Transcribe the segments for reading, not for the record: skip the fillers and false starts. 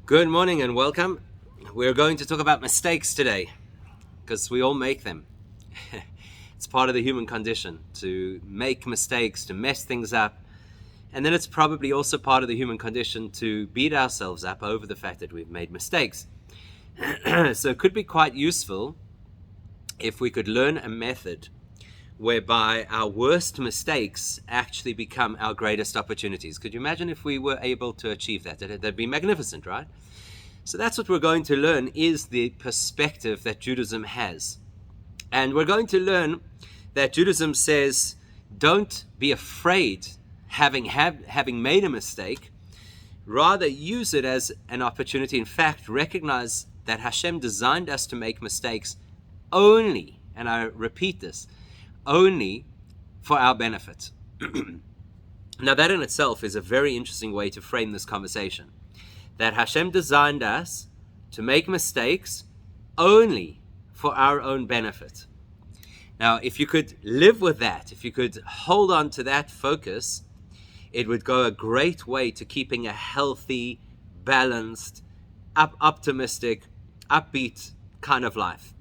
Good morning and welcome. We're going to talk about mistakes today because we all make them. It's part of the human condition to make mistakes, to mess things up. And then it's probably also part of the human condition to beat ourselves up over the fact that we've made mistakes. So it could be quite useful if we could learn a method whereby our worst mistakes actually become our greatest opportunities. Could you imagine if we were able to achieve that? That'd be magnificent, right? So that's what we're going to learn, is the perspective that Judaism has. And we're going to learn that Judaism says, don't be afraid having made a mistake. Rather, use it as an opportunity. In fact, recognize that Hashem designed us to make mistakes only, and I repeat this, only for our benefit. Now, that in itself is a very interesting way to frame this conversation. That Hashem designed us to make mistakes only for our own benefit. Now, if you could live with that, if you could hold on to that focus, it would go a great way to keeping a healthy, balanced, optimistic, upbeat kind of life.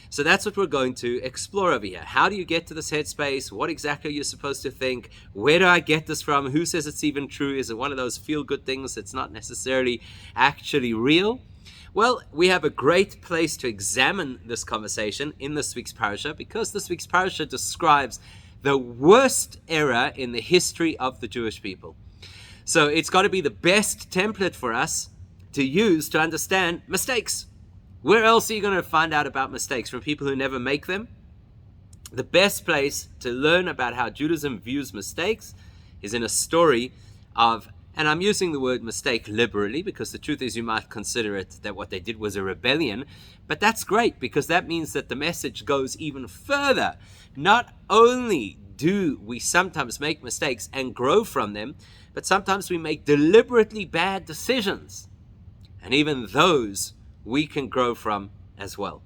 So that's what we're going to explore over here. How do you get to this headspace? What exactly are you supposed to think? Where do I get this from? Who says it's even true? Is it one of those feel-good things that's not necessarily actually real? Well, we have a great place to examine this conversation in this week's parasha, because this week's parasha describes the worst era in the history of the Jewish people. So it's got to be the best template for us to use to understand mistakes. Where else are you going to find out about mistakes? From people who never make them? The best place to learn about how Judaism views mistakes is in a story of, and I'm using the word mistake liberally because the truth is you might consider it that what they did was a rebellion, but that's great because that means that the message goes even further. Not only do we sometimes make mistakes and grow from them, but sometimes we make deliberately bad decisions. And even those we can grow from as well.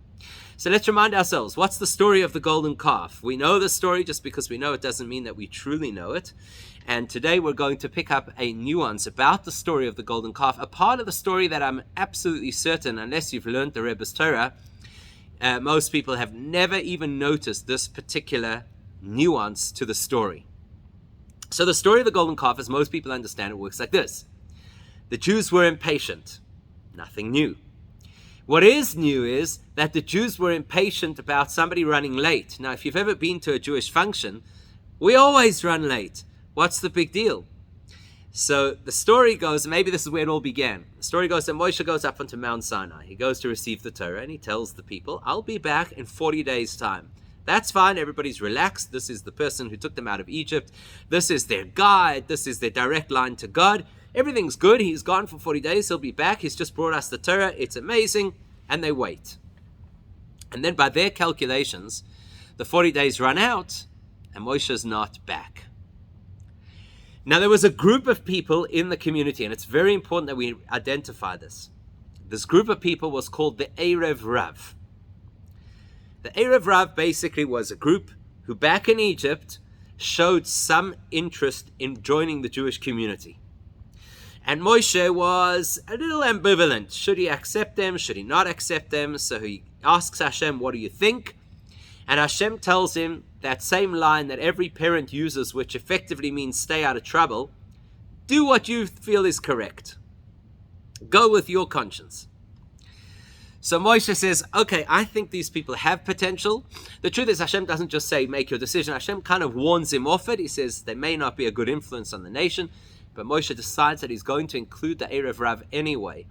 So let's remind ourselves, what's the story of the golden calf? We know the story. Just because we know it doesn't mean that we truly know it. And today we're going to pick up a nuance about the story of the golden calf, a part of the story that I'm absolutely certain, unless you've learned the Rebbe's Torah, most people have never even noticed this particular nuance to the story. So the story of the golden calf, as most people understand it, works like this. The Jews were impatient. Nothing new. What is new is that the Jews were impatient about somebody running late. Now, if you've ever been to a Jewish function, we always run late. What's the big deal? So the story goes, maybe this is where it all began. The story goes that Moshe goes up onto Mount Sinai. He goes to receive the Torah and he tells the people, I'll be back in 40 days' time. That's fine. Everybody's relaxed. This is the person who took them out of Egypt. This is their guide. This is their direct line to God. Everything's good. He's gone for 40 days. He'll be back. He's just brought us the Torah. It's amazing. And they wait. And then by their calculations, the 40 days run out and Moshe's not back. Now, there was a group of people in the community, and it's very important that we identify this. This group of people was called the Erev Rav. The Erev Rav basically was a group who back in Egypt showed some interest in joining the Jewish community. And Moshe was a little ambivalent. Should he accept them? Should he not accept them? So he asks Hashem, what do you think? And Hashem tells him that same line that every parent uses, which effectively means stay out of trouble. Do what you feel is correct. Go with your conscience. So Moshe says, okay, I think these people have potential. The truth is Hashem doesn't just say, make your decision. Hashem kind of warns him off it. He says they may not be a good influence on the nation. But Moshe decides that he's going to include the Erev Rav anyway.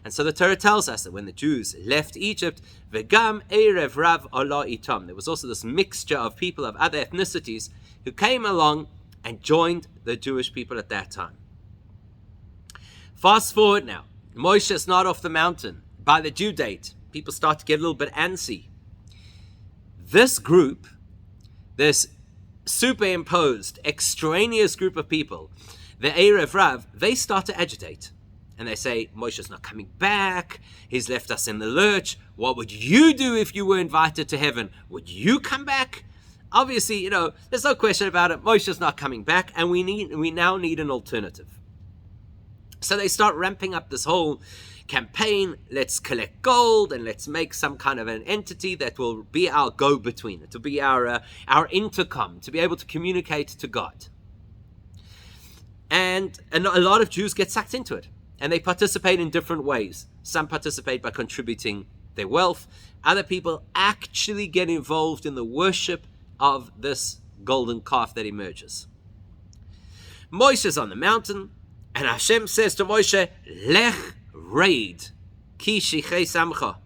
And so the Torah tells us that when the Jews left Egypt, Vegam Erev Rav Ola Itam, there was also this mixture of people of other ethnicities who came along and joined the Jewish people at that time. Fast forward now. Moshe is not off the mountain. By the due date, people start to get a little bit antsy. This group, this superimposed, extraneous group of people, the Erev Rav, they start to agitate. And they say, Moshe's not coming back. He's left us in the lurch. What would you do if you were invited to heaven? Would you come back? Obviously, there's no question about it. Moshe's not coming back, and we now need an alternative. So they start ramping up this whole campaign. Let's collect gold and let's make some kind of an entity that will be our go-between. It will be our intercom to be able to communicate to God. And a lot of Jews get sucked into it, and they participate in different ways. Some participate by contributing their wealth. Other people actually get involved in the worship of this golden calf that emerges. Moshe's on the mountain, and Hashem says to Moshe, Lech Reid, Ki Shichei Samcha.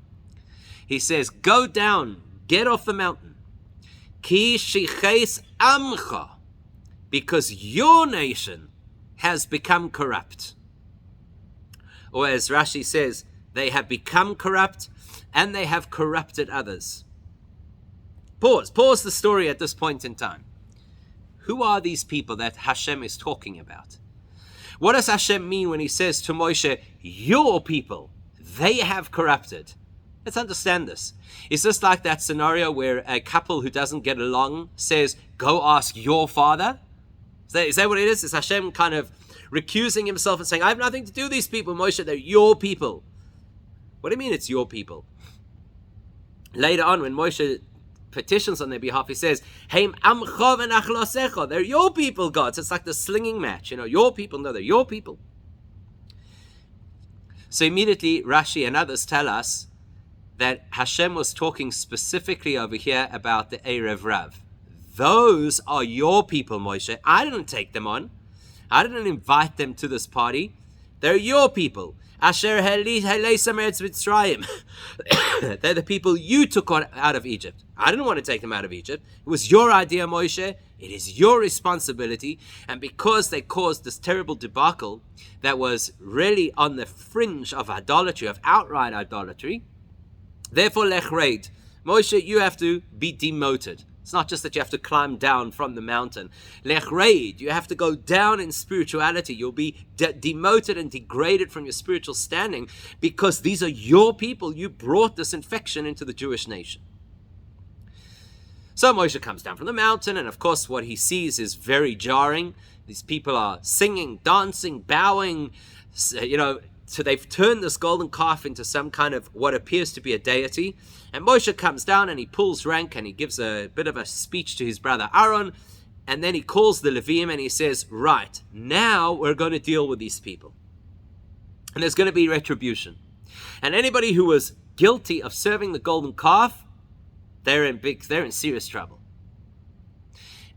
He says, go down, get off the mountain. Ki Shichei Amcha, because your nation has become corrupt. Or as Rashi says, they have become corrupt and they have corrupted others. Pause the story at this point in time. Who are these people that Hashem is talking about? What does Hashem mean when he says to Moshe, your people, they have corrupted? Let's understand this. Is this like that scenario where a couple who doesn't get along says, go ask your father? Is that what it is? Is Hashem kind of recusing himself and saying, I have nothing to do with these people, Moshe, they're your people? What do you mean it's your people? Later on, when Moshe petitions on their behalf, he says, Heim amcha v'nachlosecha, they're your people, God. So it's like the slinging match, your people, no, they're your people. So immediately Rashi and others tell us that Hashem was talking specifically over here about the Erev Rav. Those are your people, Moshe. I didn't take them on. I didn't invite them to this party. They're your people. Asher Mitzrayim. They're the people you took out of Egypt. I didn't want to take them out of Egypt. It was your idea, Moshe. It is your responsibility. And because they caused this terrible debacle that was really on the fringe of idolatry, of outright idolatry, therefore, Lech Reid, Moshe, you have to be demoted. It's not just that you have to climb down from the mountain. Lech Reid, you have to go down in spirituality. You'll be demoted and degraded from your spiritual standing because these are your people. You brought this infection into the Jewish nation. So Moshe comes down from the mountain, and of course what he sees is very jarring. These people are singing, dancing, bowing, so they've turned this golden calf into some kind of what appears to be a deity. And Moshe comes down and he pulls rank and he gives a bit of a speech to his brother Aaron. And then he calls the Levim and he says, right, now we're going to deal with these people. And there's going to be retribution. And anybody who was guilty of serving the golden calf, they're in serious trouble.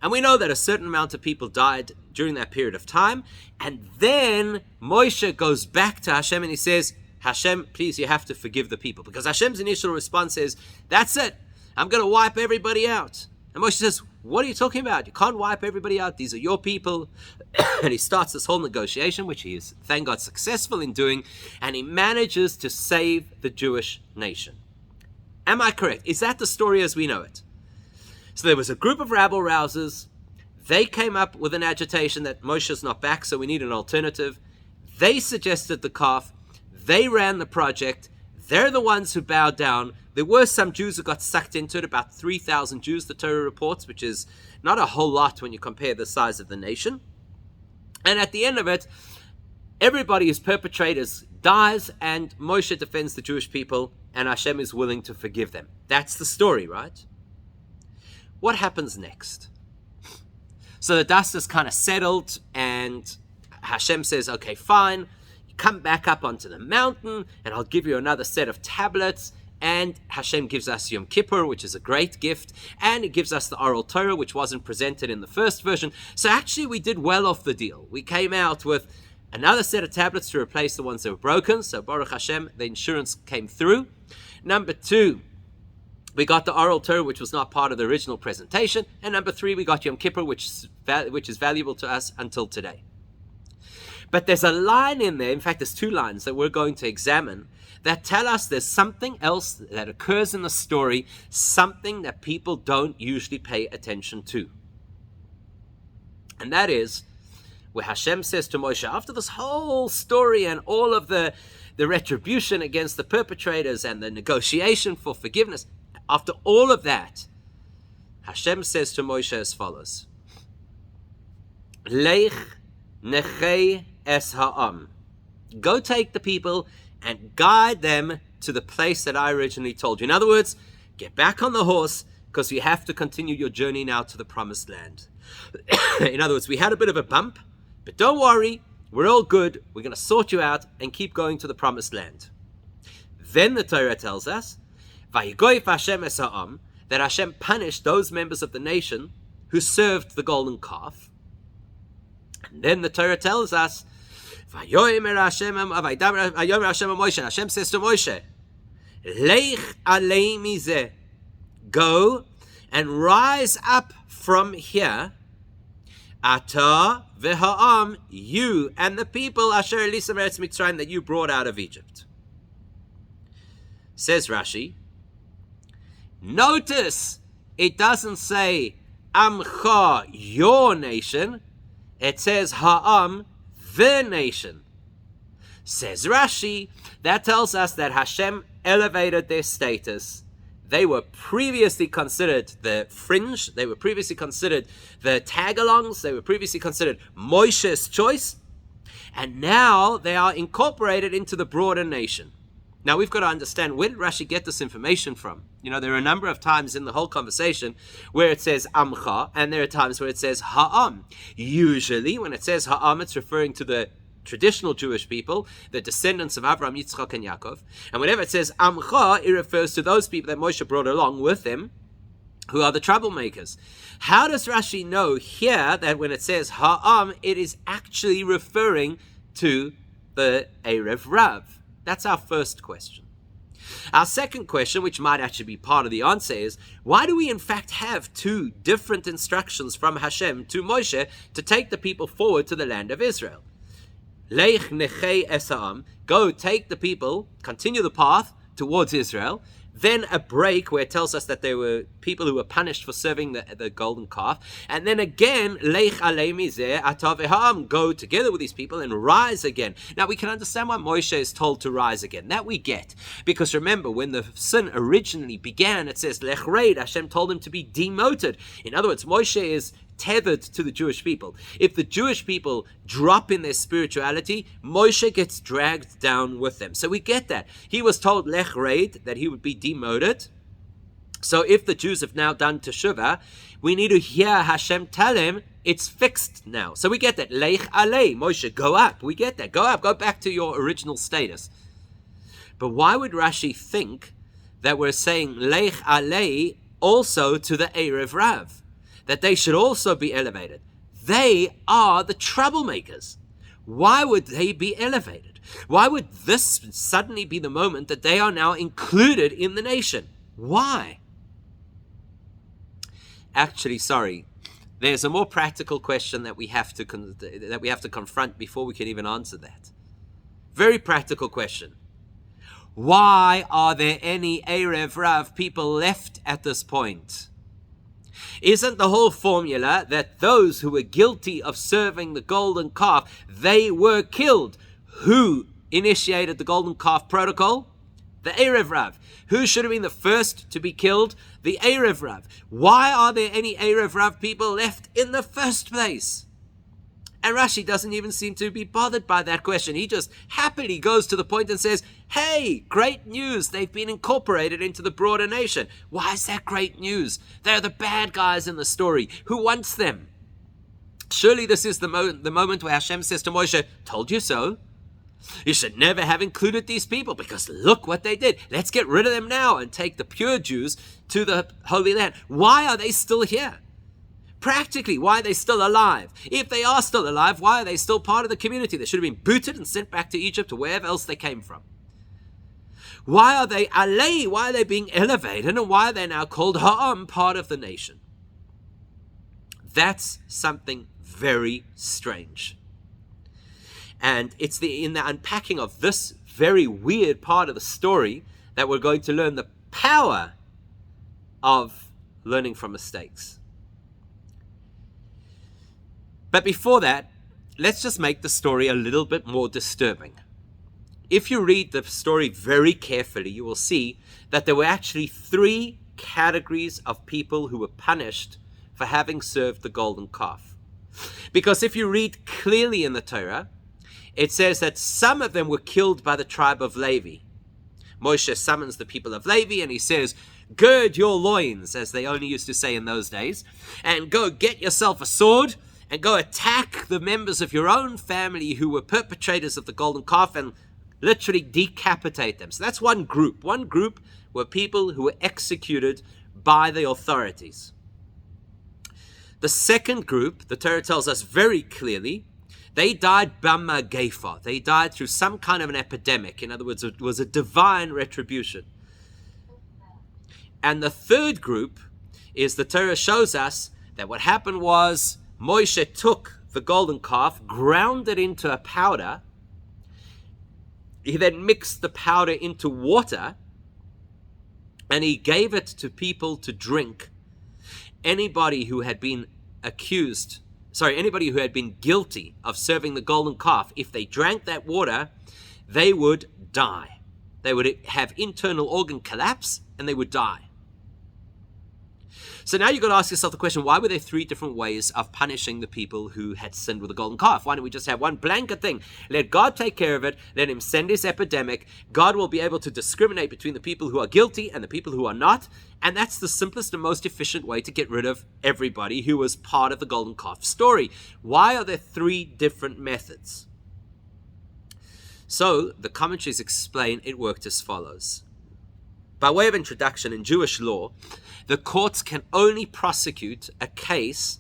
And we know that a certain amount of people died during that period of time. And then Moshe goes back to Hashem and he says, Hashem, please, you have to forgive the people. Because Hashem's initial response is, that's it. I'm going to wipe everybody out. And Moshe says, what are you talking about? You can't wipe everybody out. These are your people. And he starts this whole negotiation, which he is, thank God, successful in doing. And he manages to save the Jewish nation. Am I correct? Is that the story as we know it? So there was a group of rabble-rousers. They came up with an agitation that Moshe's not back, so we need an alternative. They suggested the calf. They ran the project. They're the ones who bowed down. There were some Jews who got sucked into it, about 3,000 Jews, the Torah reports, which is not a whole lot when you compare the size of the nation. And at the end of it, everybody who's perpetrators dies, and Moshe defends the Jewish people, and Hashem is willing to forgive them. That's the story, right? What happens next? So the dust is kind of settled, and Hashem says, okay, fine. You come back up onto the mountain, and I'll give you another set of tablets. And Hashem gives us Yom Kippur, which is a great gift. And it gives us the oral Torah, which wasn't presented in the first version. So actually, we did well off the deal. We came out with another set of tablets to replace the ones that were broken. So Baruch Hashem, the insurance came through. Number 2, we got the oral Torah, which was not part of the original presentation. And number 3, we got Yom Kippur, which is valuable to us until today. But there's a line in there, in fact, there's 2 lines that we're going to examine that tell us there's something else that occurs in the story, something that people don't usually pay attention to. And that is where Hashem says to Moshe, after this whole story and all of the retribution against the perpetrators and the negotiation for forgiveness, after all of that, Hashem says to Moshe as follows, Leich nechei es ha'am. Go take the people and guide them to the place that I originally told you. In other words, get back on the horse, because you have to continue your journey now to the promised land. In other words, we had a bit of a bump, but don't worry, we're all good. We're going to sort you out and keep going to the promised land. Then the Torah tells us, Vayigoyf Hashem es ha'am, that Hashem punished those members of the nation who served the golden calf. And then the Torah tells us, Vayomer Hashem Moshe, Hashem says to Moshe, Leich alei mizeh, go and rise up from here, Ata v'ha'am, you and the people, Asher elisam eretz Mitzrayim, that you brought out of Egypt. Says Rashi, notice it doesn't say Amcha, your nation. It says Ha'am, the nation. Says Rashi, that tells us that Hashem elevated their status. They were previously considered the fringe. They were previously considered the tag-alongs. They were previously considered Moshe's choice. And now they are incorporated into the broader nation. Now we've got to understand, where did Rashi get this information from? You know, there are a number of times in the whole conversation where it says Amcha, and there are times where it says Ha'am. Usually, when it says Ha'am, it's referring to the traditional Jewish people, the descendants of Abraham, Yitzchak, and Yaakov. And whenever it says Amcha, it refers to those people that Moshe brought along with him, who are the troublemakers. How does Rashi know here that when it says Ha'am, it is actually referring to the Erev Rav? That's our first question. Our second question, which might actually be part of the answer, is why do we in fact have two different instructions from Hashem to Moshe to take the people forward to the land of Israel? Leich nechei es ha'am, go take the people, continue the path towards Israel. Then a break where it tells us that there were people who were punished for serving the golden calf. And then again, Leich alei mizeh ata v'ha'am, go together with these people and rise again. Now we can understand why Moshe is told to rise again. That we get. Because remember, when the sin originally began, it says, Lech reid, Hashem told him to be demoted. In other words, Moshe is tethered to the Jewish people. If the Jewish people drop in their spirituality, Moshe gets dragged down with them. So we get that. He was told, Lech reid, that he would be demoted. So if the Jews have now done teshuvah, we need to hear Hashem tell him, it's fixed now. So we get that. Leich alei, Moshe, go up. We get that. Go up, go back to your original status. But why would Rashi think that we're saying Leich alei also to the Erev Rav? That they should also be elevated. They are the troublemakers. Why would they be elevated? Why would this suddenly be the moment that they are now included in the nation? Why? Actually, sorry, there's a more practical question that we have to confront before we can even answer that. Very practical question. Why are there any Erev Rav people left at this point? Isn't the whole formula that those who were guilty of serving the golden calf, they were killed? Who initiated the golden calf protocol? The Erev Rav. Who should have been the first to be killed? The Erev Rav. Why are there any Erev Rav people left in the first place? And Rashi doesn't even seem to be bothered by that question. He just happily goes to the point and says, hey, great news, they've been incorporated into the broader nation. Why is that great news? They're the bad guys in the story. Who wants them? Surely this is the moment where Hashem says to Moshe, told you so. You should never have included these people because look what they did. Let's get rid of them now and take the pure Jews to the Holy Land. Why are they still here? Practically, why are they still alive? If they are still alive, why are they still part of the community? They should have been booted and sent back to Egypt or wherever else they came from. Why are they alei? Why are they being elevated? And why are they now called ha'am, part of the nation? That's something very strange. And it's in the unpacking of this very weird part of the story that we're going to learn the power of learning from mistakes. But before that, let's just make the story a little bit more disturbing. If you read the story very carefully, you will see that there were actually 3 categories of people who were punished for having served the golden calf. Because if you read clearly in the Torah, it says that some of them were killed by the tribe of Levi. Moshe summons the people of Levi and he says, gird your loins, as they only used to say in those days, and go get yourself a sword and go attack the members of your own family who were perpetrators of the golden calf and literally decapitate them. So that's one group. One group were people who were executed by the authorities. The second group, the Torah tells us very clearly, they died b'magefa. They died through some kind of an epidemic. In other words, it was a divine retribution. And the third group is, the Torah shows us that what happened was Moshe took the golden calf, ground it into a powder. He then mixed the powder into water and he gave it to people to drink. Anybody who had been guilty of serving the golden calf, if they drank that water, they would die. They would have internal organ collapse and they would die. So now you've got to ask yourself the question, why were there three different ways of punishing the people who had sinned with the golden calf? Why don't we just have one blanket thing? Let God take care of it. Let him send his epidemic. God will be able to discriminate between the people who are guilty and the people who are not. And that's the simplest and most efficient way to get rid of everybody who was part of the golden calf story. Why are there three different methods? So the commentaries explain it worked as follows. By way of introduction, in Jewish law, the courts can only prosecute a case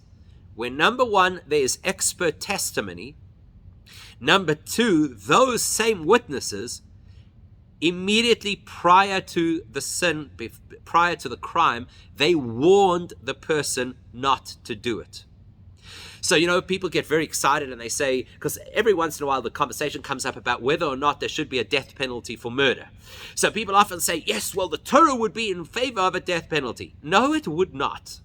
where, number one, there is expert testimony. Number two, those same witnesses immediately prior to the sin, prior to the crime, they warned the person not to do it. So, people get very excited and they say, because every once in a while the conversation comes up about whether or not there should be a death penalty for murder. So people often say, yes, well, the Torah would be in favor of a death penalty. No, it would not.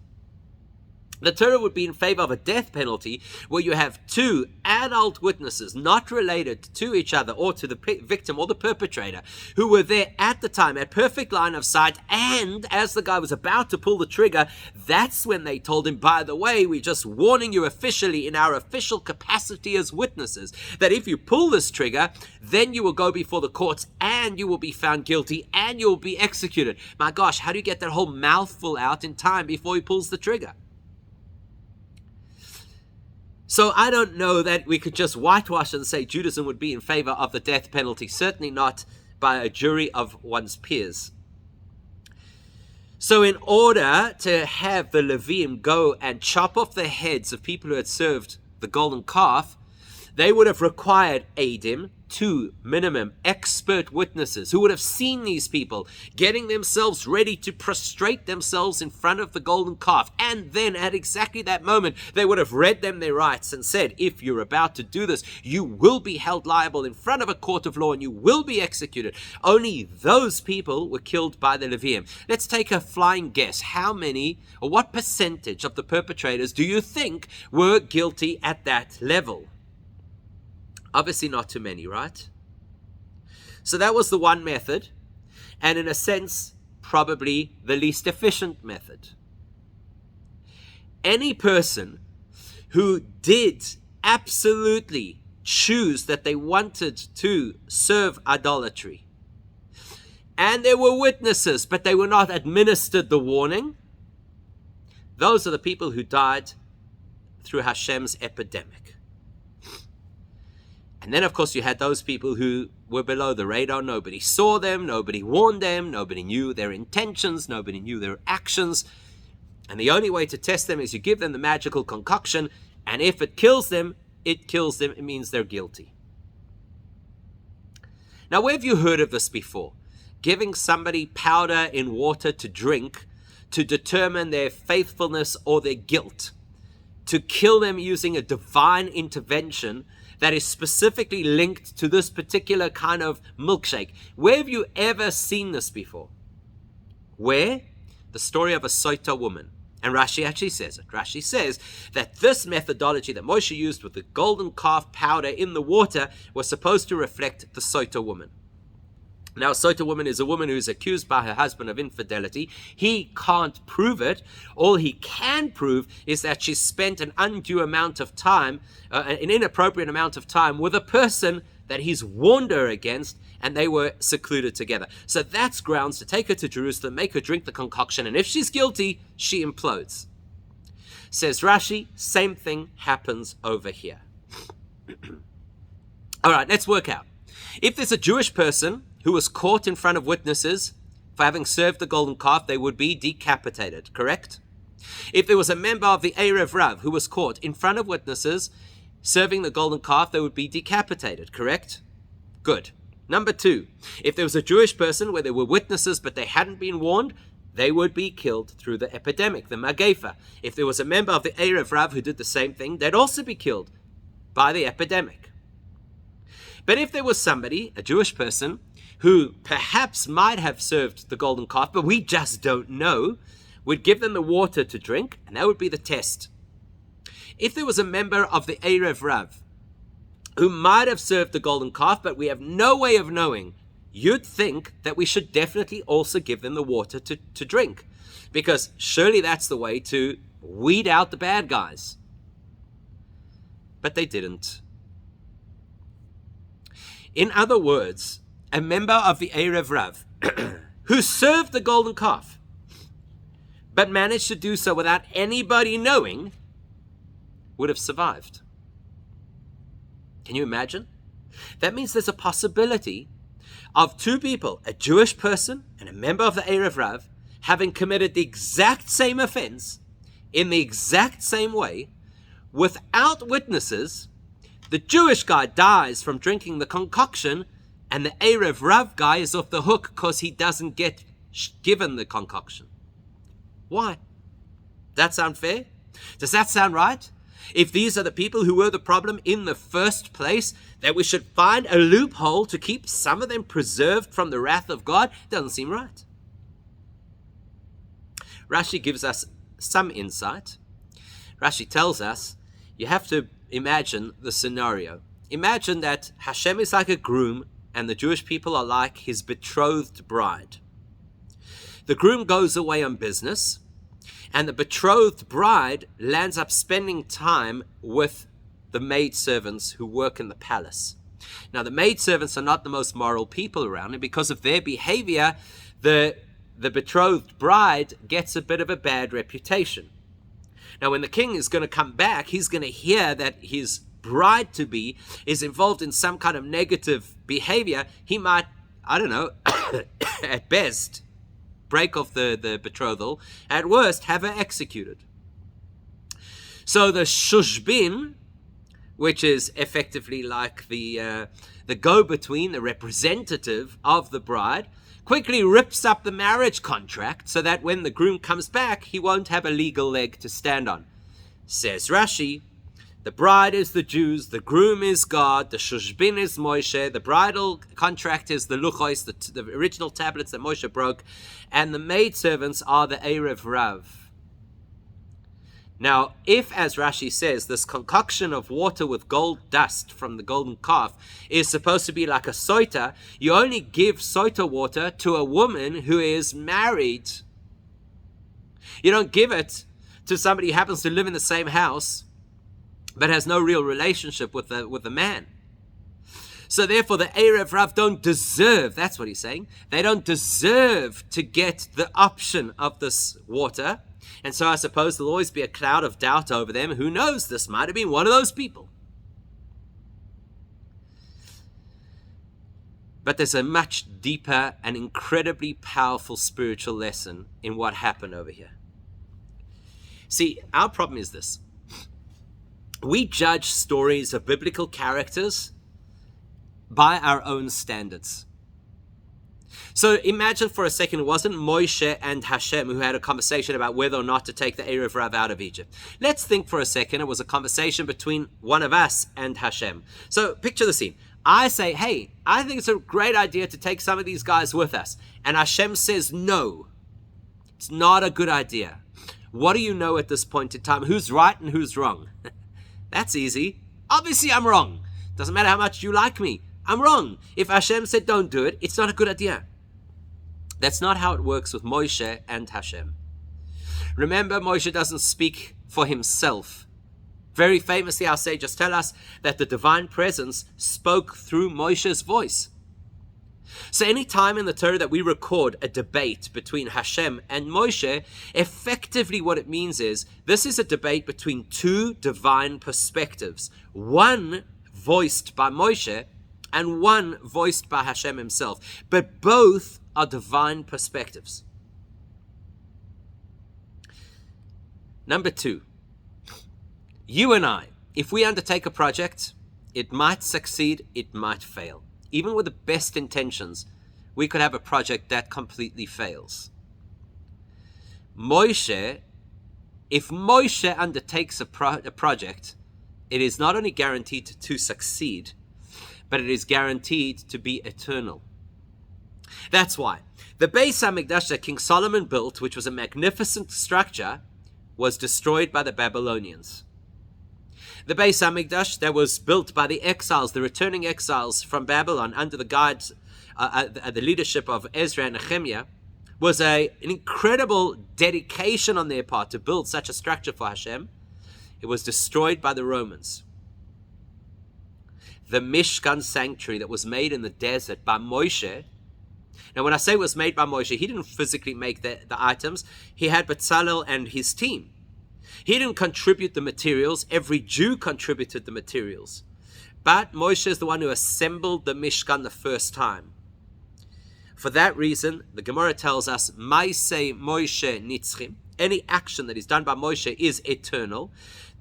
The Torah would be in favor of a death penalty where you have two adult witnesses not related to each other or to the victim or the perpetrator who were there at the time at perfect line of sight, and as the guy was about to pull the trigger, that's when they told him, by the way, we're just warning you officially in our official capacity as witnesses that if you pull this trigger, then you will go before the courts and you will be found guilty and you will be executed. My gosh, how do you get that whole mouthful out in time before he pulls the trigger? So I don't know that we could just whitewash and say Judaism would be in favor of the death penalty, certainly not by a jury of one's peers. So in order to have the Leviim go and chop off the heads of people who had served the golden calf, they would have required Eidim, two minimum expert witnesses who would have seen these people getting themselves ready to prostrate themselves in front of the golden calf. And then at exactly that moment, they would have read them their rights and said, if you're about to do this, you will be held liable in front of a court of law and you will be executed. Only those people were killed by the Leviim. Let's take a flying guess. How many or what percentage of the perpetrators do you think were guilty at that level? Obviously not too many, right? So that was the one method, and in a sense, probably the least efficient method. Any person who did absolutely choose that they wanted to serve idolatry, and there were witnesses, but they were not administered the warning, those are the people who died through Hashem's epidemic. And then, of course, you had those people who were below the radar. Nobody saw them, nobody warned them, nobody knew their intentions, nobody knew their actions. And the only way to test them is you give them the magical concoction, and if it kills them, it means they're guilty. Now, where have you heard of this before? Giving somebody powder in water to drink to determine their faithfulness or their guilt, to kill them using a divine intervention that is specifically linked to this particular kind of milkshake. Where have you ever seen this before? Where? The story of a Sota woman. And Rashi actually says it. Rashi says that this methodology that Moshe used with the golden calf powder in the water was supposed to reflect the Sota woman. Now, a Sota woman is a woman who's accused by her husband of infidelity. He can't prove it. All he can prove is that she spent an undue amount of time, an inappropriate amount of time with a person that he's warned her against, and they were secluded together. So that's grounds to take her to Jerusalem, make her drink the concoction, and if she's guilty, she implodes. Says Rashi, same thing happens over here. All right, let's work out. If there's a Jewish person who was caught in front of witnesses for having served the golden calf, they would be decapitated, correct? If there was a member of the Erev Rav who was caught in front of witnesses serving the golden calf, they would be decapitated, correct? Good. Number 2, if there was a Jewish person where there were witnesses but they hadn't been warned, they would be killed through the epidemic, the Magefa. If there was a member of the Erev Rav who did the same thing, they'd also be killed by the epidemic. But if there was somebody, a Jewish person, who perhaps might have served the golden calf, but we just don't know, we'd give them the water to drink, and that would be the test. If there was a member of the Erev Rav who might have served the golden calf, but we have no way of knowing, you'd think that we should definitely also give them the water to drink, because surely that's the way to weed out the bad guys. But they didn't. In other words, a member of the Erev Rav who served the golden calf, but managed to do so without anybody knowing, would have survived. Can you imagine? That means there's a possibility of 2 people, a Jewish person and a member of the Erev Rav, having committed the exact same offense in the exact same way, without witnesses. The Jewish guy dies from drinking the concoction, and the Erev Rav guy is off the hook because he doesn't get given the concoction. Why? That sound fair? Does that sound right? If these are the people who were the problem in the first place, that we should find a loophole to keep some of them preserved from the wrath of God, doesn't seem right. Rashi gives us some insight. Rashi tells us you have to imagine the scenario. Imagine that Hashem is like a groom and the Jewish people are like his betrothed bride. The groom goes away on business, and the betrothed bride lands up spending time with the maidservants who work in the palace. Now, the maidservants are not the most moral people around, and because of their behavior, the betrothed bride gets a bit of a bad reputation. Now, when the king is going to come back, he's going to hear that his bride-to-be is involved in some kind of negative behavior. He might, I don't know, at best, break off the betrothal. At worst, have her executed. So the shushbin, which is effectively like the go-between, the representative of the bride, quickly rips up the marriage contract so that when the groom comes back, he won't have a legal leg to stand on. Says Rashi, the bride is the Jews, the groom is God, the shushbin is Moshe, the bridal contract is the luchos, the original tablets that Moshe broke, and the maidservants are the Erev Rav. Now, if, as Rashi says, this concoction of water with gold dust from the golden calf is supposed to be like a soita, you only give soita water to a woman who is married. You don't give it to somebody who happens to live in the same house but has no real relationship with the man. So therefore, the Erev Rav don't deserve, that's what he's saying, they don't deserve to get the option of this water. And so I suppose there'll always be a cloud of doubt over them. Who knows? This might have been one of those people. But there's a much deeper and incredibly powerful spiritual lesson in what happened over here. See, our problem is this. We judge stories of biblical characters by our own standards. So imagine for a second it wasn't Moshe and Hashem who had a conversation about whether or not to take the Erev Rav out of Egypt. Let's think for a second it was a conversation between one of us and Hashem. So picture the scene. I say, hey, I think it's a great idea to take some of these guys with us. And Hashem says, no, it's not a good idea. What do you know at this point in time? Who's right and who's wrong? That's easy. Obviously I'm wrong. Doesn't matter how much you like me. I'm wrong. If Hashem said don't do it, it's not a good idea. That's not how it works with Moshe and Hashem. Remember, Moshe doesn't speak for himself. Very famously, our sages tell us that the divine presence spoke through Moshe's voice. So any time in the Torah that we record a debate between Hashem and Moshe, effectively what it means is this is a debate between two divine perspectives, one voiced by Moshe and one voiced by Hashem himself, but both are divine perspectives. Number 2, you and I, if we undertake a project, it might succeed, it might fail. Even with the best intentions, we could have a project that completely fails. Moshe, if Moshe undertakes a project, it is not only guaranteed to succeed, but it is guaranteed to be eternal. That's why the Beis HaMikdash that King Solomon built, which was a magnificent structure, was destroyed by the Babylonians. The Beis HaMikdash that was built by the exiles, the returning exiles from Babylon under the guides, the leadership of Ezra and Nehemiah, was an incredible dedication on their part to build such a structure for Hashem. It was destroyed by the Romans. The Mishkan sanctuary that was made in the desert by Moshe. Now, when I say it was made by Moshe, he didn't physically make the items. He had Bezalel and his team. He didn't contribute the materials. Every Jew contributed the materials. But Moshe is the one who assembled the Mishkan the first time. For that reason, the Gemara tells us, Maaseh Moshe Nitzchim. Any action that is done by Moshe is eternal.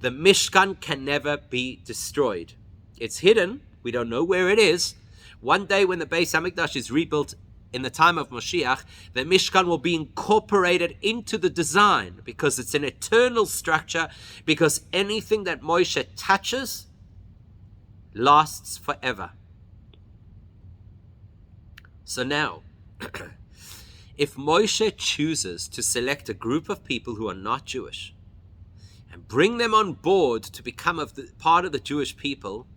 The Mishkan can never be destroyed. It's hidden. We don't know where it is. One day when the Beis HaMikdash is rebuilt in the time of Moshiach, the Mishkan will be incorporated into the design because it's an eternal structure, because anything that Moshe touches lasts forever. So now, if Moshe chooses to select a group of people who are not Jewish and bring them on board to become part of the Jewish people,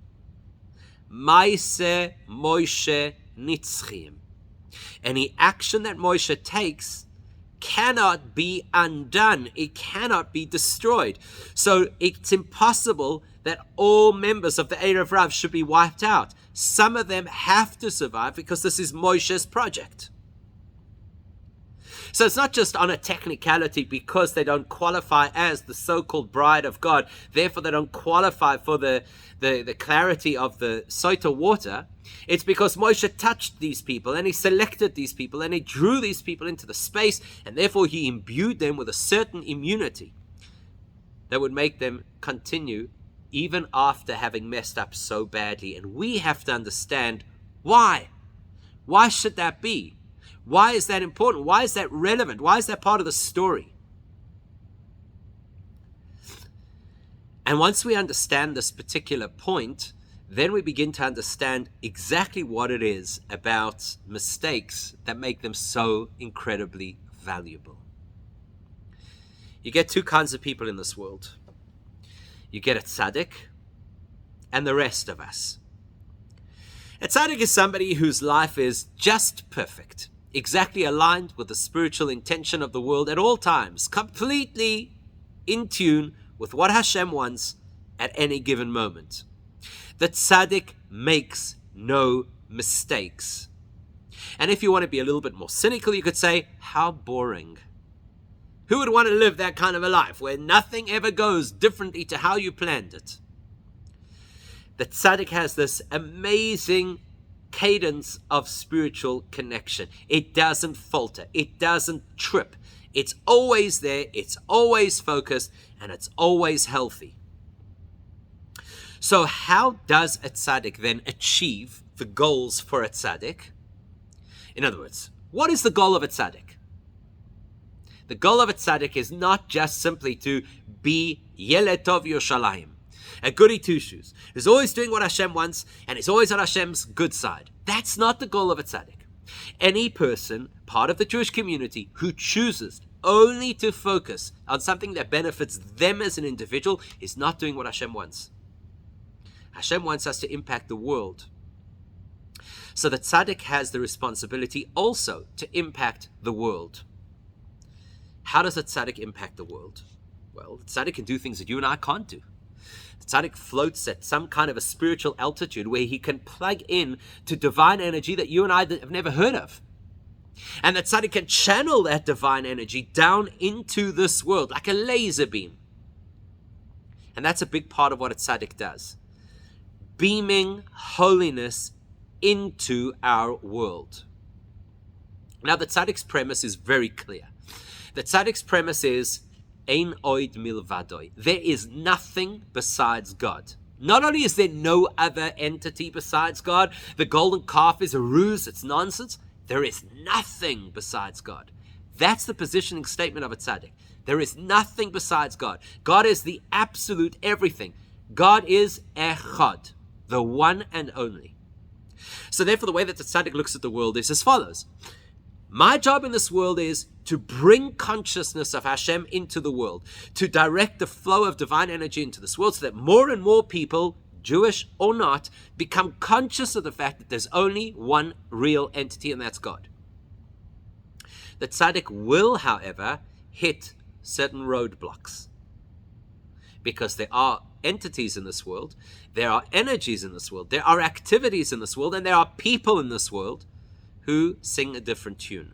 Maaseh Moshe Nitzchim. Any action that Moshe takes cannot be undone. It cannot be destroyed. So it's impossible that all members of the Erev Rav should be wiped out. Some of them have to survive because this is Moshe's project. So it's not just on a technicality because they don't qualify as the so-called bride of God, therefore they don't qualify for the clarity of the Sota water. It's because Moshe touched these people and he selected these people and he drew these people into the space, and therefore he imbued them with a certain immunity that would make them continue even after having messed up so badly. And we have to understand why. Why should that be? Why is that important? Why is that relevant? Why is that part of the story? And once we understand this particular point, then we begin to understand exactly what it is about mistakes that make them so incredibly valuable. You get two kinds of people in this world. You get a tzaddik and the rest of us. A tzaddik is somebody whose life is just perfect, exactly aligned with the spiritual intention of the world at all times, completely in tune with what Hashem wants at any given moment. The tzaddik makes no mistakes. And if you want to be a little bit more cynical, you could say, how boring. Who would want to live that kind of a life where nothing ever goes differently to how you planned it? The tzaddik has this amazing cadence of spiritual connection. It doesn't falter. It doesn't trip. It's always there. It's always focused. And it's always healthy. So how does a tzaddik then achieve the goals for a tzaddik? In other words, what is the goal of a tzaddik? The goal of a tzaddik is not just simply to be Yeled Tov Yerushalayim, a goody two-shoes, who's always doing what Hashem wants and is always on Hashem's good side. That's not the goal of a tzaddik. Any person, part of the Jewish community, who chooses only to focus on something that benefits them as an individual is not doing what Hashem wants. Hashem wants us to impact the world. So the tzaddik has the responsibility also to impact the world. How does a tzaddik impact the world? Well, the tzaddik can do things that you and I can't do. The tzaddik floats at some kind of a spiritual altitude where he can plug in to divine energy that you and I have never heard of. And the tzaddik can channel that divine energy down into this world like a laser beam. And that's a big part of what a tzaddik does. Beaming holiness into our world. Now the tzaddik's premise is very clear. The tzaddik's premise is Ein oid milvadoi. There is nothing besides God. Not only is there no other entity besides God, the golden calf is a ruse, it's nonsense. There is nothing besides God. That's the positioning statement of a tzaddik. There is nothing besides God. God is the absolute everything. God is echad, the one and only. So therefore, the way that the tzaddik looks at the world is as follows. My job in this world is to bring consciousness of Hashem into the world, to direct the flow of divine energy into this world so that more and more people, Jewish or not, become conscious of the fact that there's only one real entity, and that's God. The tzaddik will, however, hit certain roadblocks because there are entities in this world, there are energies in this world, there are activities in this world, and there are people in this world who sing a different tune.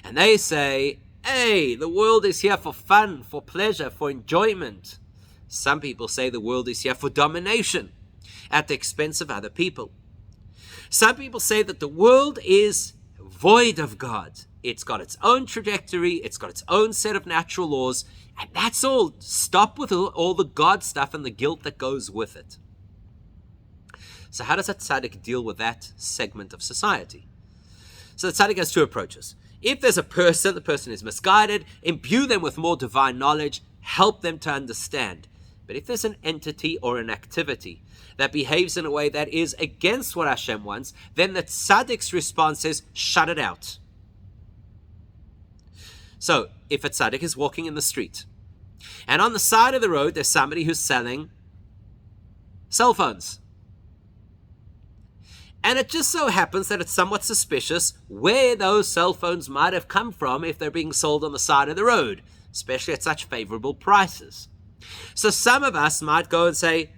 And they say, hey, the world is here for fun, for pleasure, for enjoyment. Some people say the world is here for domination at the expense of other people. Some people say that the world is void of God. It's got its own trajectory, it's got its own set of natural laws, and that's all. Stop with all the God stuff and the guilt that goes with it. So how does a tzaddik deal with that segment of society? So the tzaddik has two approaches. If there's a person, the person is misguided, imbue them with more divine knowledge, help them to understand. But if there's an entity or an activity that behaves in a way that is against what Hashem wants, then the tzaddik's response is, shut it out. So, if a tzaddik is walking in the street, and on the side of the road there's somebody who's selling cell phones, and it just so happens that it's somewhat suspicious where those cell phones might have come from if they're being sold on the side of the road, especially at such favorable prices. So some of us might go and say,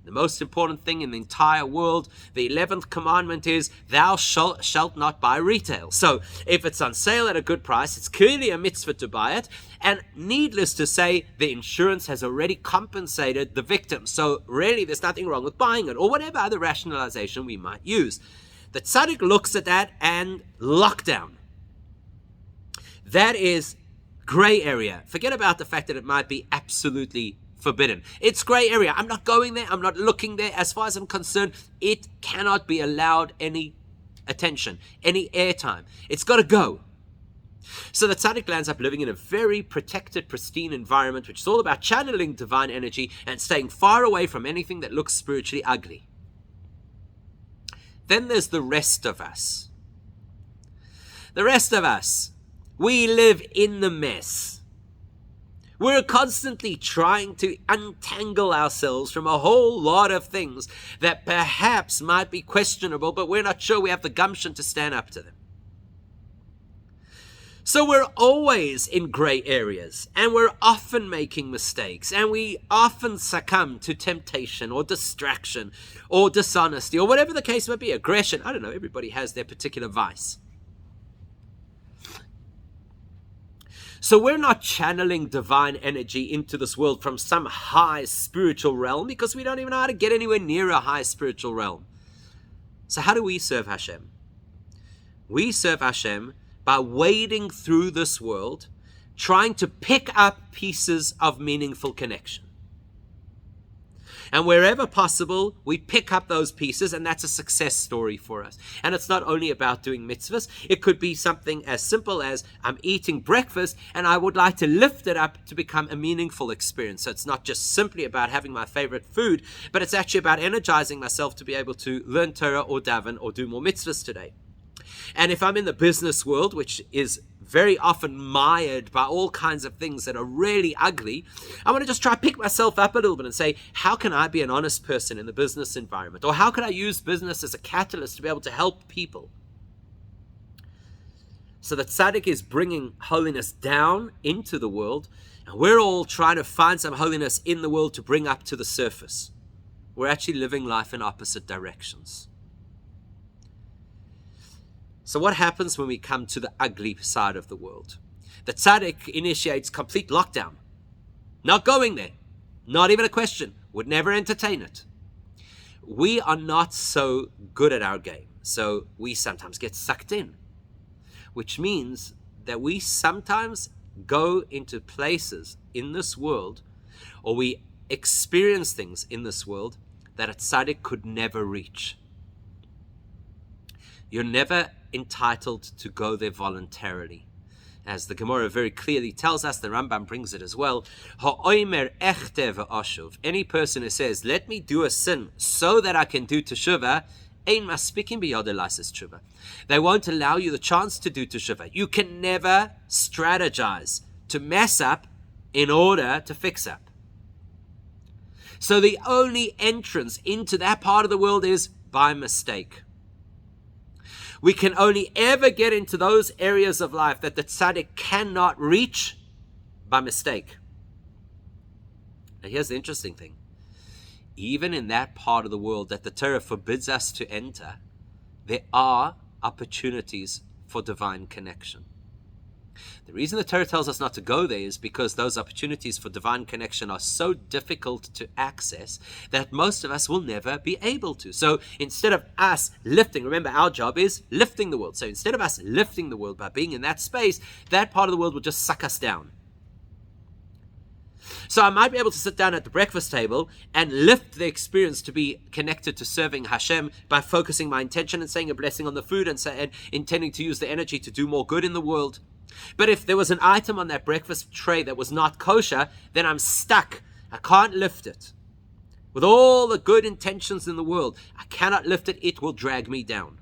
the most important thing in the entire world, the 11th commandment is, thou shalt not buy retail. So if it's on sale at a good price, it's clearly a mitzvah to buy it. And needless to say, the insurance has already compensated the victim. So really, there's nothing wrong with buying it, or whatever other rationalization we might use. The tzaddik looks at that and lockdown. That is gray area. Forget about the fact that it might be absolutely forbidden. It's gray area. I'm not going there. I'm not looking there. As far as I'm concerned, it cannot be allowed any attention, any airtime. It's got to go. So the tzaddik lands up living in a very protected, pristine environment, which is all about channeling divine energy and staying far away from anything that looks spiritually ugly. Then there's the rest of us. The rest of us, we live in the mess. We're constantly trying to untangle ourselves from a whole lot of things that perhaps might be questionable, but we're not sure we have the gumption to stand up to them. So we're always in gray areas, and we're often making mistakes, and we often succumb to temptation or distraction or dishonesty or whatever the case might be, aggression. I don't know, everybody has their particular vice. So we're not channeling divine energy into this world from some high spiritual realm because we don't even know how to get anywhere near a high spiritual realm. So how do we serve Hashem? We serve Hashem by wading through this world, trying to pick up pieces of meaningful connection. And wherever possible, we pick up those pieces, and that's a success story for us. And it's not only about doing mitzvahs. It could be something as simple as I'm eating breakfast, and I would like to lift it up to become a meaningful experience. So it's not just simply about having my favorite food, but it's actually about energizing myself to be able to learn Torah or daven or do more mitzvahs today. And if I'm in the business world, which is very often mired by all kinds of things that are really ugly, I want to just try to pick myself up a little bit and say, how can I be an honest person in the business environment? Or how can I use business as a catalyst to be able to help people? So that tzaddik is bringing holiness down into the world, and we're all trying to find some holiness in the world to bring up to the surface. We're actually living life in opposite directions. So what happens when we come to the ugly side of the world? The tzaddik initiates complete lockdown. Not going there. Not even a question. Would never entertain it. We are not so good at our game, so we sometimes get sucked in, which means that we sometimes go into places in this world, or we experience things in this world that a tzaddik could never reach. You're never entitled to go there voluntarily. As the Gemara very clearly tells us, the Rambam brings it as well, any person who says, let me do a sin so that I can do teshuvah, they won't allow you the chance to do teshuvah. You can never strategize to mess up in order to fix up. So the only entrance into that part of the world is by mistake. We can only ever get into those areas of life that the tzaddik cannot reach by mistake. Now here's the interesting thing. Even in that part of the world that the Torah forbids us to enter, there are opportunities for divine connection. The reason the Torah tells us not to go there is because those opportunities for divine connection are so difficult to access that most of us will never be able to. So instead of us lifting, remember our job is lifting the world. So instead of us lifting the world by being in that space, that part of the world will just suck us down. So I might be able to sit down at the breakfast table and lift the experience to be connected to serving Hashem by focusing my intention and saying a blessing on the food and intending to use the energy to do more good in the world. But if there was an item on that breakfast tray that was not kosher, then I'm stuck. I can't lift it. With all the good intentions in the world, I cannot lift it. It will drag me down.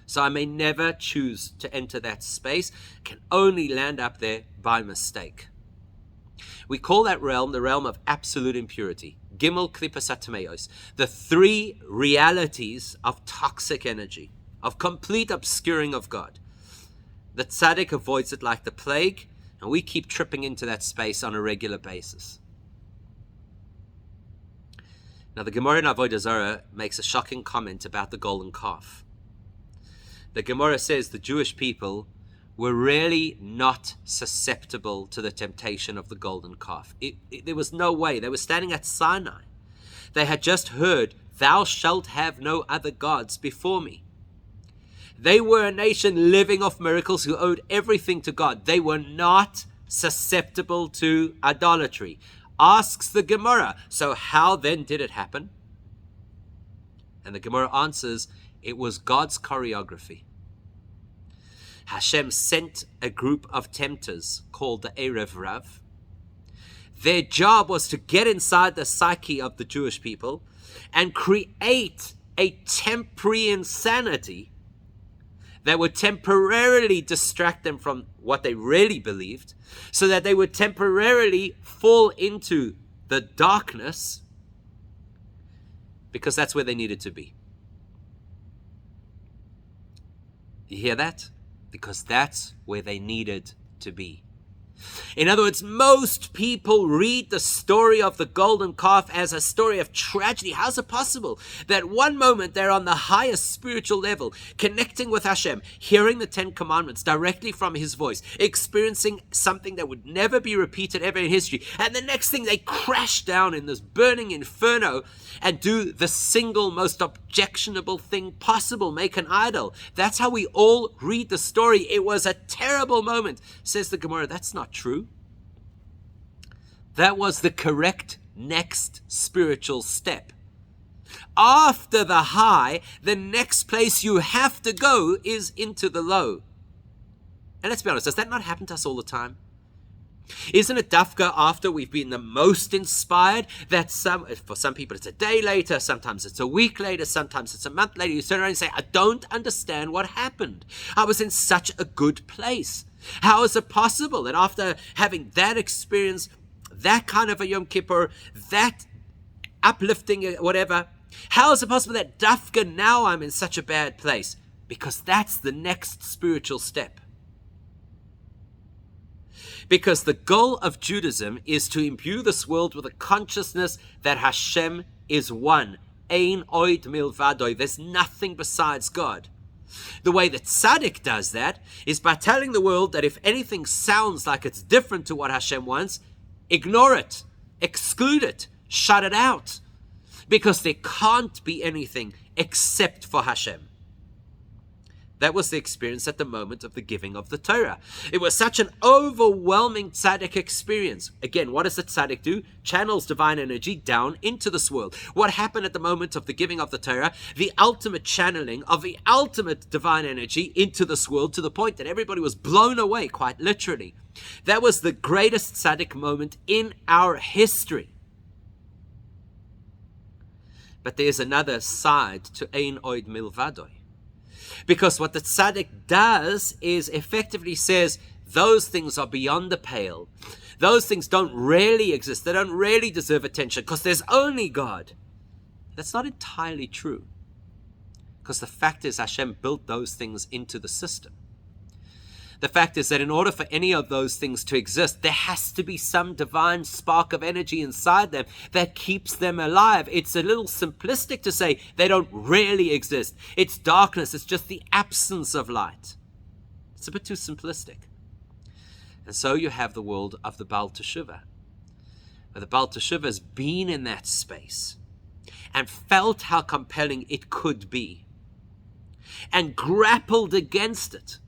So I may never choose to enter that space. I can only land up there by mistake. We call that realm the realm of absolute impurity. Gimel Klippas HaTameos. The three realities of toxic energy, of complete obscuring of God. The tzaddik avoids it like the plague, and we keep tripping into that space on a regular basis. Now the Gemara in Avodah Zarah makes a shocking comment about the golden calf. The Gemara says the Jewish people were really not susceptible to the temptation of the golden calf. There was no way. They were standing at Sinai. They had just heard, "Thou shalt have no other gods before me." They were a nation living off miracles who owed everything to God. They were not susceptible to idolatry. Asks the Gemara, so how then did it happen? And the Gemara answers, it was God's choreography. Hashem sent a group of tempters called the Erev Rav. Their job was to get inside the psyche of the Jewish people and create a temporary insanity that would temporarily distract them from what they really believed, so that they would temporarily fall into the darkness, because that's where they needed to be. You hear that? Because that's where they needed to be. In other words, most people read the story of the golden calf as a story of tragedy. How's it possible that one moment they're on the highest spiritual level, connecting with Hashem, hearing the 10 Commandments directly from His voice, experiencing something that would never be repeated ever in history, and the next thing they crash down in this burning inferno and do the single most objectionable thing possible, make an idol. That's how we all read the story. It was a terrible moment. Says the Gemara, that's not true. That was the correct next spiritual step. After the high, the next place you have to go is into the low. And let's be honest, does that not happen to us all the time? Isn't it dafka after we've been the most inspired that for some people it's a day later, sometimes it's a week later, sometimes it's a month later, you turn around and say, I don't understand what happened. I was in such a good place. How is it possible that after having that experience, that kind of a Yom Kippur, that uplifting whatever, how is it possible that dafka now I'm in such a bad place? Because that's the next spiritual step. Because the goal of Judaism is to imbue this world with a consciousness that Hashem is one. Ein oid milvadoi. There's nothing besides God. The way that Tzaddik does that is by telling the world that if anything sounds like it's different to what Hashem wants, ignore it, exclude it, shut it out. Because there can't be anything except for Hashem. That was the experience at the moment of the giving of the Torah. It was such an overwhelming tzaddik experience. Again, what does the tzaddik do? Channels divine energy down into this world. What happened at the moment of the giving of the Torah? The ultimate channeling of the ultimate divine energy into this world, to the point that everybody was blown away, quite literally. That was the greatest tzaddik moment in our history. But there's another side to Ein Oid Milvadoi. Because what the tzaddik does is effectively says, those things are beyond the pale. Those things don't really exist. They don't really deserve attention because there's only God. That's not entirely true. Because the fact is Hashem built those things into the system. The fact is that in order for any of those things to exist, there has to be some divine spark of energy inside them that keeps them alive. It's a little simplistic to say they don't really exist. It's darkness. It's just the absence of light. It's a bit too simplistic. And so you have the world of the Baal Teshuvah, where the Baal Teshuvah has been in that space and felt how compelling it could be and grappled against it.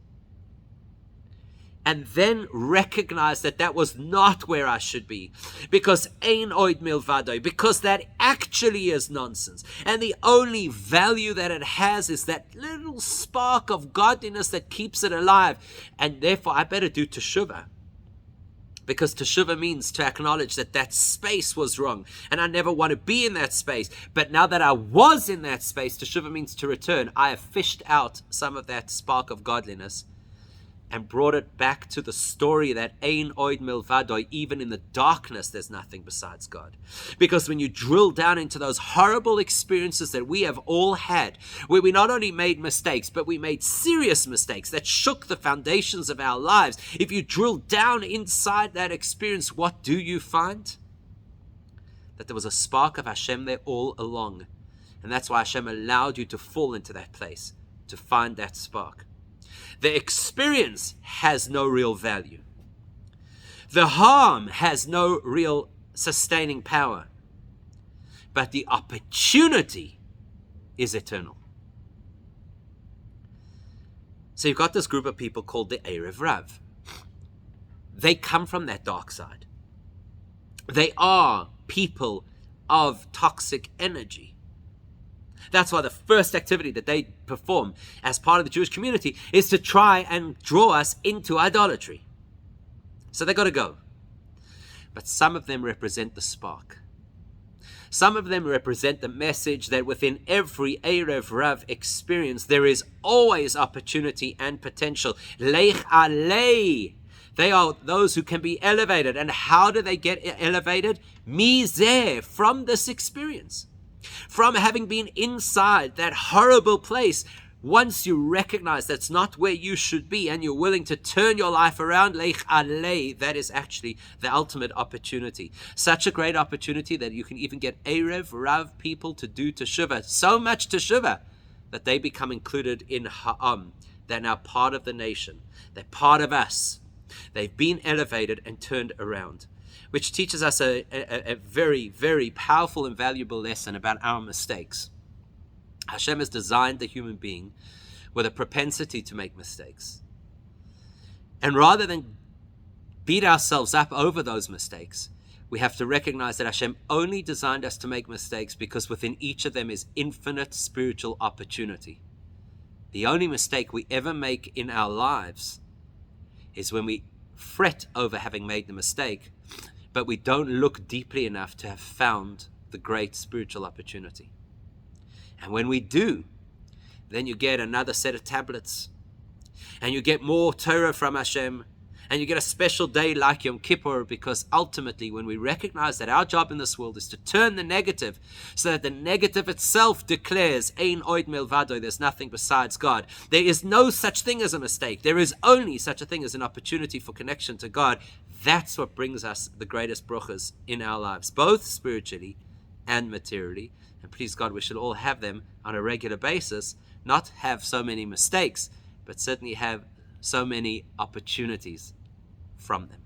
And then recognize that that was not where I should be. Because Ein Oid Milvadoi, because that actually is nonsense. And the only value that it has is that little spark of godliness that keeps it alive. And therefore I better do Teshuvah. Because Teshuvah means to acknowledge that that space was wrong. And I never want to be in that space. But now that I was in that space, Teshuvah means to return. I have fished out some of that spark of godliness and brought it back to the story that Ein Oid Milvadoi, even in the darkness, there's nothing besides God. Because when you drill down into those horrible experiences that we have all had, where we not only made mistakes, but we made serious mistakes that shook the foundations of our lives, if you drill down inside that experience, what do you find? That there was a spark of Hashem there all along. And that's why Hashem allowed you to fall into that place, to find that spark. The experience has no real value. The harm has no real sustaining power. But the opportunity is eternal. So you've got this group of people called the Erev Rav. They come from that dark side. They are people of toxic energy. That's why the first activity that they perform as part of the Jewish community is to try and draw us into idolatry. So they got to go. But some of them represent the spark. Some of them represent the message that within every Erev Rav experience, there is always opportunity and potential. Leich alei. They are those who can be elevated. And how do they get elevated? Mizeh, from this experience. From having been inside that horrible place, once you recognize that's not where you should be and you're willing to turn your life around, leich alei, that is actually the ultimate opportunity. Such a great opportunity that you can even get Erev Rav people to do Teshuvah. So much Teshuvah that they become included in Ha'am. They're now part of the nation. They're part of us. They've been elevated and turned around. Which teaches us a very, very powerful and valuable lesson about our mistakes. Hashem has designed the human being with a propensity to make mistakes. And rather than beat ourselves up over those mistakes, we have to recognize that Hashem only designed us to make mistakes because within each of them is infinite spiritual opportunity. The only mistake we ever make in our lives is when we fret over having made the mistake, but we don't look deeply enough to have found the great spiritual opportunity. And when we do, then you get another set of tablets, and you get more Torah from Hashem, and you get a special day like Yom Kippur, because ultimately when we recognize that our job in this world is to turn the negative so that the negative itself declares Ein Oid Milvado, there's nothing besides God. There is no such thing as a mistake. There is only such a thing as an opportunity for connection to God. That's what brings us the greatest brachas in our lives, both spiritually and materially. And please God, we should all have them on a regular basis, not have so many mistakes, but certainly have so many opportunities from them.